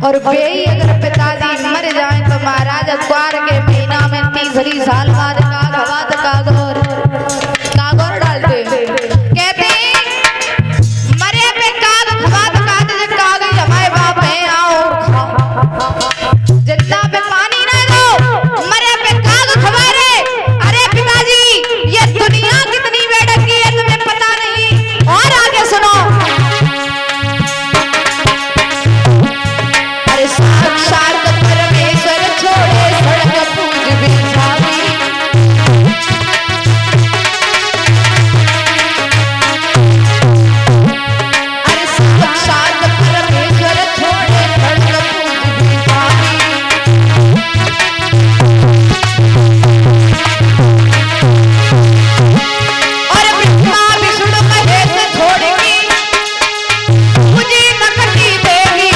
और बेई अगर पिताजी मर जाए तो महाराज अखबार के महीना में 30 साल बाद कागोर डालते कहते मरे पे काग खवात काग हमारे बाप है आओ जिंदा पे पानी ना दो मरे पे काग खवा रे। अरे पिताजी ये दुनिया कितनी बेड़क की है तुम्हें पता नहीं। और आगे सुनो साक्षात परमेश्वर छोड़े सड़क पूज बिछावी। अरे साक्षात परमेश्वर छोड़े सड़क पूज बिछावी। और ब्रह्मा विष्णु महेश छोड़ेगी मुझे नकटी देवी।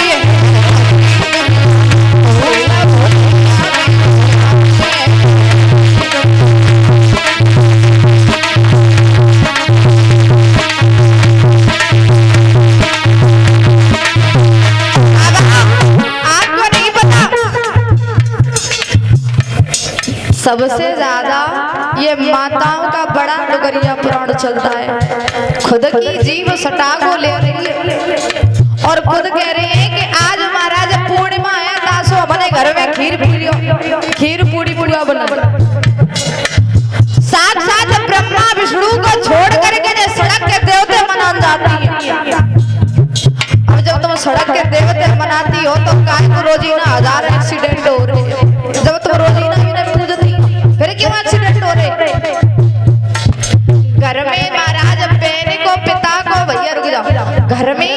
सबसे ज्यादा ये माताओं का बड़ा डुगरिया पुराण चलता है। खुद की जीव सटा को ले रही है और खुद कह रही है कि आज महाराज पूर्णिमा है दासो अपने घर में खीर पूरी पुड़िया बना। साक्षात ब्रह्मा विष्णु को छोड़ करके जो सड़क के देवते मनान जाती है। अब जब तुम सड़क के देवते मनाती हो तो काय को रोजीना 1000 एक्सीडेंट हो रहे हैं। जब तुम रोजीना फिर क्यों एक्सीडेंट हो रहे? घर में महाराज बहन को पिता को भैया रुक जाओ घर में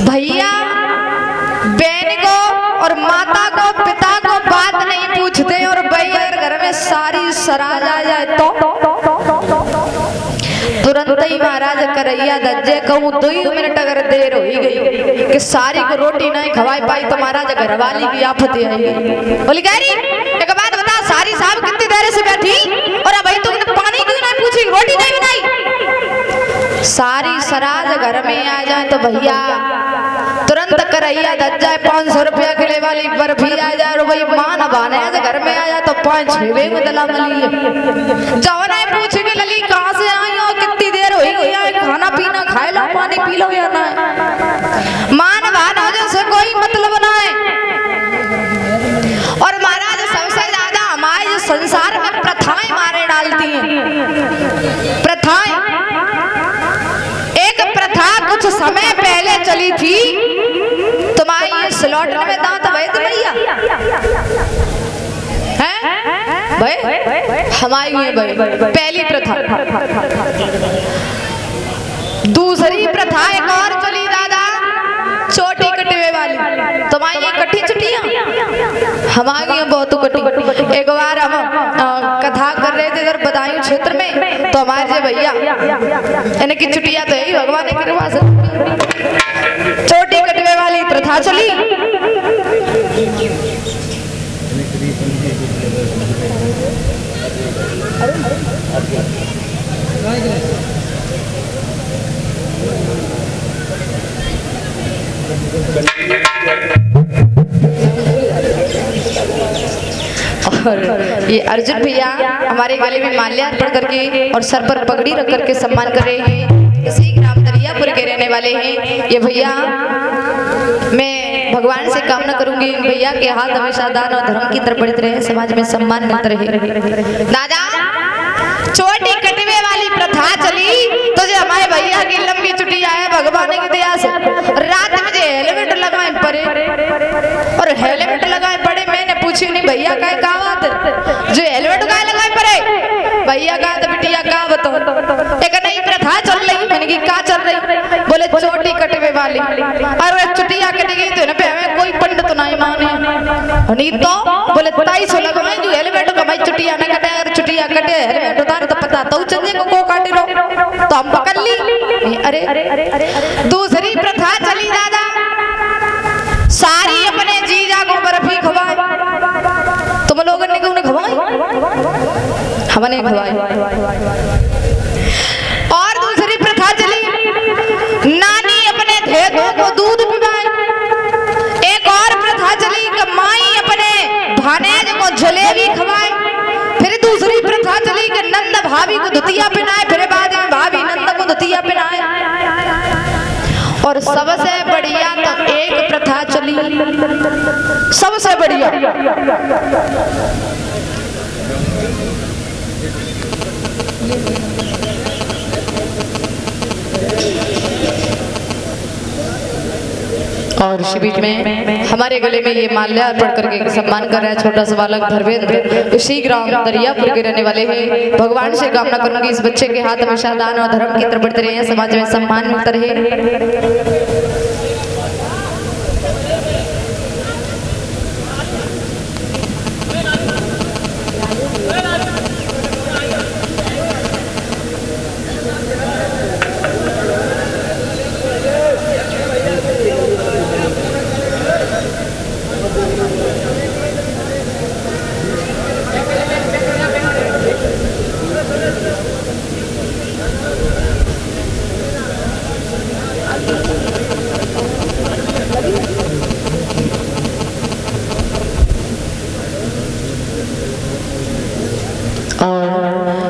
भैया बहन को और माता को पिता को बात नहीं पूछते और भैया घर में सारी सराज आ जाए तो तुरंत ही महाराज करैया दज्जे कहूँ 2 मिनट अगर देर हो गई कि सारी को रोटी नहीं खवाई पाई तो महाराज घरवाली की आफत आई। बोली गैरी एक बात बता सारी साहब कितनी देर से बैठी और अब भाई तुमने पानी क्यों नहीं पूछी रोटी नहीं बनाई। सारी सराज घर में आ जाए तो भैया तुरंत करैया दज जाए 500 रुपया किले वाली बर्फी आ जाए और भाई मान बाने घर में आ जाए तो 5-6 में दला मली जवन है पूछ के लली कहाँ से आई हो कितनी देर हुई है खाना पीना खाए लो पानी पी लो या ना मान बान हो जैसे कोई मतलब ना है। और महाराज सबसे ज्यादा हमारे संसार में प्रथाएं मारे डालती हैं। प्रथाएं एक प्रथा कुछ समय पहले चली थी तुम्हारी स्लॉटर में दांत वैद भैया हैं भाई हमारी है भाई पहली प्रथा। दूसरी प्रथा एक और चली दादा छोटी कटवे वाली तुम्हारी ये कटी चुटियां हमारी बहुत कटी। एक बार हम कथा कर रहे थे इधर बदायूं क्षेत्र में तो हमारे भैया इनकी चुटिया तो यही भगवान की कृपा से छोटी कटवे वाली प्रथा चली। और ये अर्जुन भैया हमारे गले में माल्या अर्पण करके और सर पर पगड़ी रख करके सम्मान कर रहे हैं। इसी ग्राम दरियापुर के रहने वाले हैं ये भैया। मैं भगवान से कामना करूंगी भैया के हाथ हमेशा दान और धर्म की तरफ बढ़ते रहे, समाज में सम्मान मिलता रहे। दादा छोटी कटवे वाली प्रथा चली तो जो हमारे भैया की लंबी छुट्टियां है भगवान की दया से रात में जो हेलमेट लगाए पड़े और हेलमेट लगाए पड़े, मैंने पूछी नहीं भैया का बात जो हेलमेट का लगाए पड़े भैया का तो बिटिया का बताओ एक नई प्रथा चल रही। मैंने की क्या चल रही? बोले छोटी कटवे वाली और छुट्टियां कट गई तो पे हमें कोई पंडित नहीं माने नहीं तो बोले ताई सो लगवाए जो हेलमेट का भाई छुट्टियां न कटे अगर छुट्टियां कटे हेलमेट उतार तो पता तो चंदे को काटे रो तो हम पकड़ ली। अरे दूसरी प्रथा चली दादा सारी अपने जीजा को बर्फी खवाए। तुम लोगों ने क्यों नहीं खवाई? हमने खवाई। और दूसरी प्रथा चली नानी अपने धेरों को दूध पिलाए। एक और प्रथा चली कि माई अपने भानेज को जलेबी खवाए। फिर दूसरी प्रथा चली कि नंद भाभी को धुतिया पहनाए, फिर बाद में भाभी नंद को धुतिया पहनाए। और सबसे बढ़िया तो एक प्रथा चली सबसे बढ़िया और इसी बीच में हमारे गले में ये माल्या अर्पण करके सम्मान कर रहा है छोटा सा बालक धर्मेंद्र। इसी ग्राम दरियापुर के रहने वाले हैं। भगवान से कामना करूंगी इस बच्चे के हाथ हमेशा दान और धर्म की तरफ बढ़ते रहे, समाज में सम्मान मिलता रहे।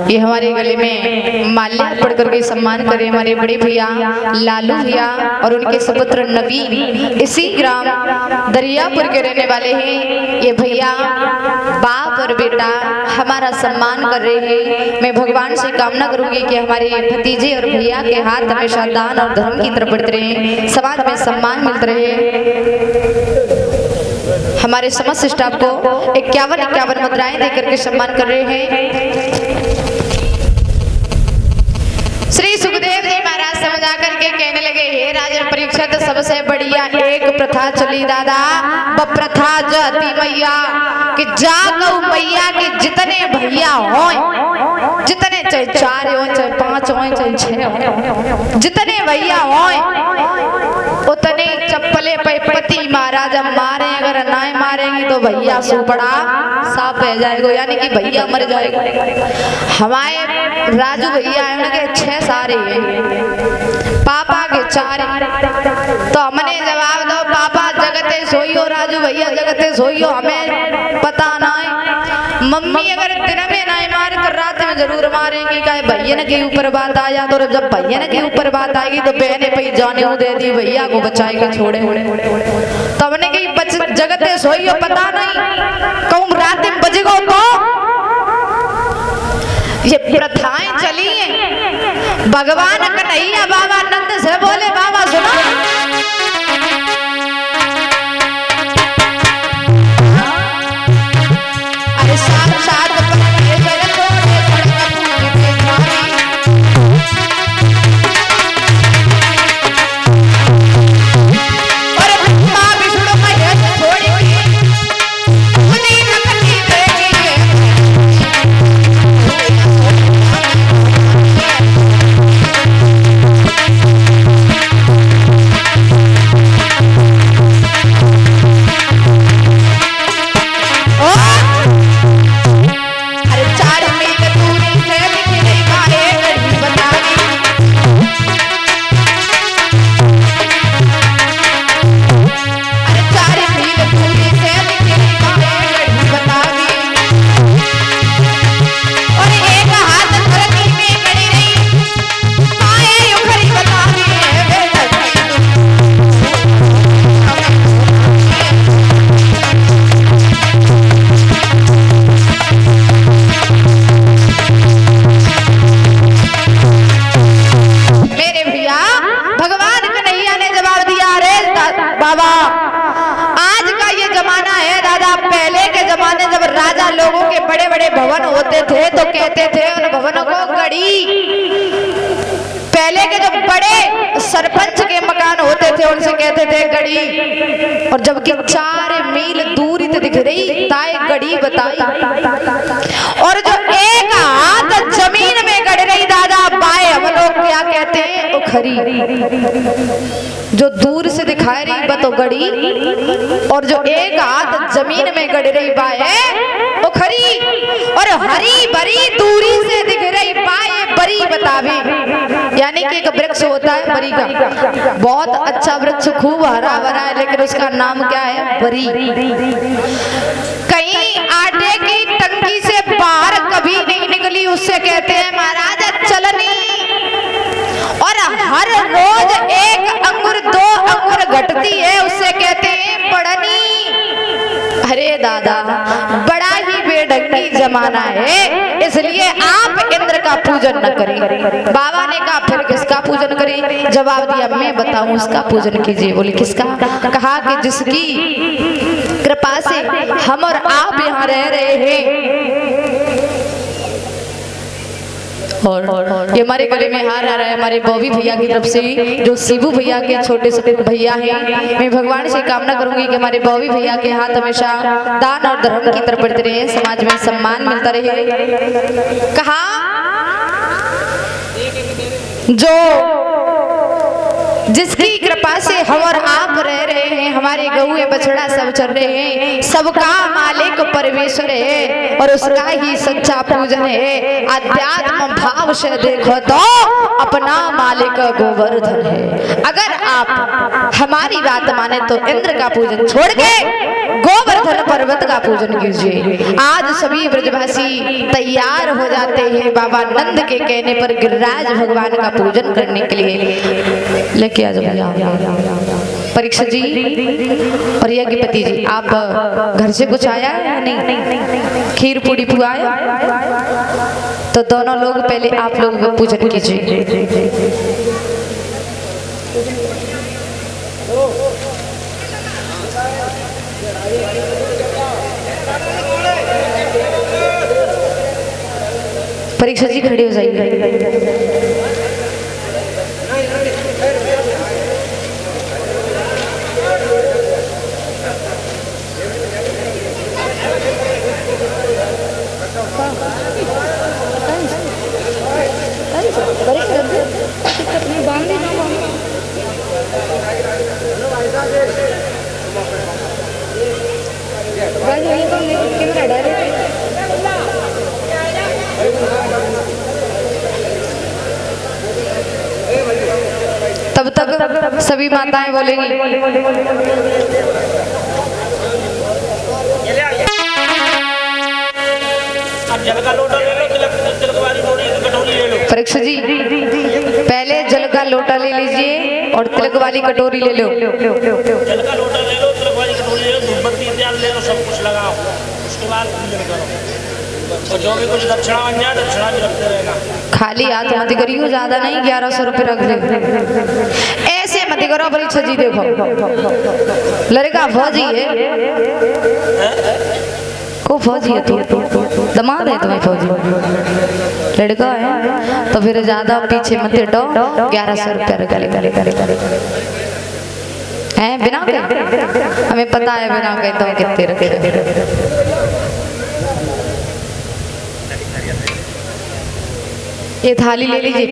ये हमारे गले में माल्या पढ़ करके सम्मान करे हमारे बड़े भैया लालू भैया और उनके सुपुत्र नवीन इसी ग्राम दरियापुर के रहने वाले हैं। ये भैया बाप और बेटा हमारा सम्मान कर रहे हैं। मैं भगवान से कामना करूंगी कि हमारे भतीजे और भैया के हाथ हमेशा दान और धर्म की तरफ बढ़ते रहे, समाज में सम्मान मिलते रहे। हमारे समस्त स्टाफ को 51 मुद्राएं देकर के सम्मान कर रहे हैं। श्री सुखदेव जी महाराज समझा करके कहने लगे, हे राजन परीक्षित सबसे बढ़िया एक प्रथा चली दादा, वो प्रथा जाती मैया कि जागो मैया के जितने भैया हों, जितने चाहे 4 हो चाहे 5 हो चाहे 6 हो, जितने भैया हों उतने चप्पले पे पति महाराज मारे, अगर ना मारेंगे तो भैया सुपड़ा साफ रह जाएगा, यानी कि भैया मर जाएगा। हमारे राजू भैया है उनके 6 सारे हैं, पापा के 4, तो हमने जवाब दो पापा जगते सोइयो राजू भैया जगते सोइयो, हमें पता ना है। मम्मी अगर दिन में ना मारे तो रात में जरूर मारेंगी, कहे भैया के ऊपर बात आया तो जब भैया के ऊपर बात आएगी तो बहने पे जाने दे दी, भैया को बचाएगा छोड़े। तो हमने कही जगते सोइयो पता नहीं कहूँ रात में बजेगो तो ये प्रथाएं चली हैं। भगवान कन्हैया बाबा नंद से बोले बाबा सुनो राजा लोगों के बड़े बड़े भवन होते थे तो कहते थे उन भवनों को गढ़ी। पहले के जो बड़े सरपंच के मकान होते थे उनसे कहते थे गढ़ी। और जबकि 4 मील दूरी से दिख रही ताए गढ़ी बताई। और जो एक हाथ जमीन में गड़ रही दादा बाएं हम लोग क्या कहते हैं उखरी। जो दूर से दिखाई रही बतो गढ़ी और जो एक हाथ जमीन में गड़ रही बाएं उखरी। और हरी भरी दूरी से दिख रही बाएं बरी बतावे। यानी कि एक वृक्ष होता है बरी का, बहुत अच्छा वृक्ष खूब हरा भरा है लेकिन उसका नाम क्या है बरी। कहीं आटे की टंकी से बाहर कभी नहीं निकली उससे कहते हैं महाराज चलनी। और हर रोज 1 अंगुर 2 अंगुर घटती है उससे कहते हैं बढ़नी। अरे दादा बड़ा ही बेढंगी जमाना है इसलिए आप इंद्र का पूजन न करें। बाबा ने कहा फिर किसका पूजन करें? जवाब दिया मैं बताऊं उसका पूजन कीजिए। बोले किसका? कहा कि जिसकी कृपा से हम और आप यहाँ रह रहे हैं। और ये हमारे गले में हार आ रहा है हमारे बॉबी भैया की तरफ से जो शिबू भैया के छोटे से भैया हैं। मैं भगवान से कामना करूंगी कि हमारे बॉबी भैया के हाथ हमेशा दान और धर्म की तरफ बढ़ते रहे, समाज में सम्मान मिलता रहे। कहा जो जिसकी कृपा से हम और आप रह रहे हैं, हमारे गहुए बछड़ा सब चल रहे हैं, सबका मालिक परमेश्वर है और उसका ही सच्चा पूजन है। अध्यात्म भाव से देखो तो अपना मालिक गोवर्धन है। अगर आप हमारी बात माने तो इंद्र का पूजन छोड़ के गोवर्धन पर्वत का पूजन कीजिए। आज सभी ब्रजवासी तैयार हो जाते हैं बाबा नंद के कहने पर गिरिराज भगवान का पूजन करने के लिए। लेके आ जाओ परीक्षित जी और यज्ञपति जी, आप घर से कुछ आया या नहीं? खीर पूड़ी पुआ आया? तो दोनों लोग पहले आप लोग पूजन कीजिए। परीक्षित जी खड़े हो जाइए। तब तक सभी माताएं बोलेंगी जल का लोटा ले लो, तिलक वाली कटोरी ले लो। परीक्षित जी पहले जल का लोटा ले लीजिए और तिलक वाली कटोरी ले लो। जल का लोटा ले लो, तिलक वाली कटोरी ले लो, धूपबत्ती तेल ले लो, सब कुछ लगाओ। उसके बाद पूजन करो और जो भी कुछ दक्षिणा बन जाए दक्षिणा भी रखते रहना। खाली हाथ मत करियो, ज्यादा नहीं 1100 रुपये रख ले। ऐसे मत करो परीक्षित जी। देखो लड़का फौजी है को फौजी है, तो दमाद है तुम्हें फौजी लड़का है तो फिर ज्यादा पीछे मत हटो। 1100 रुपया है बिना कहे, हमें पता है बिना कहे तो कितने रखे। ये थाली ले लीजिए।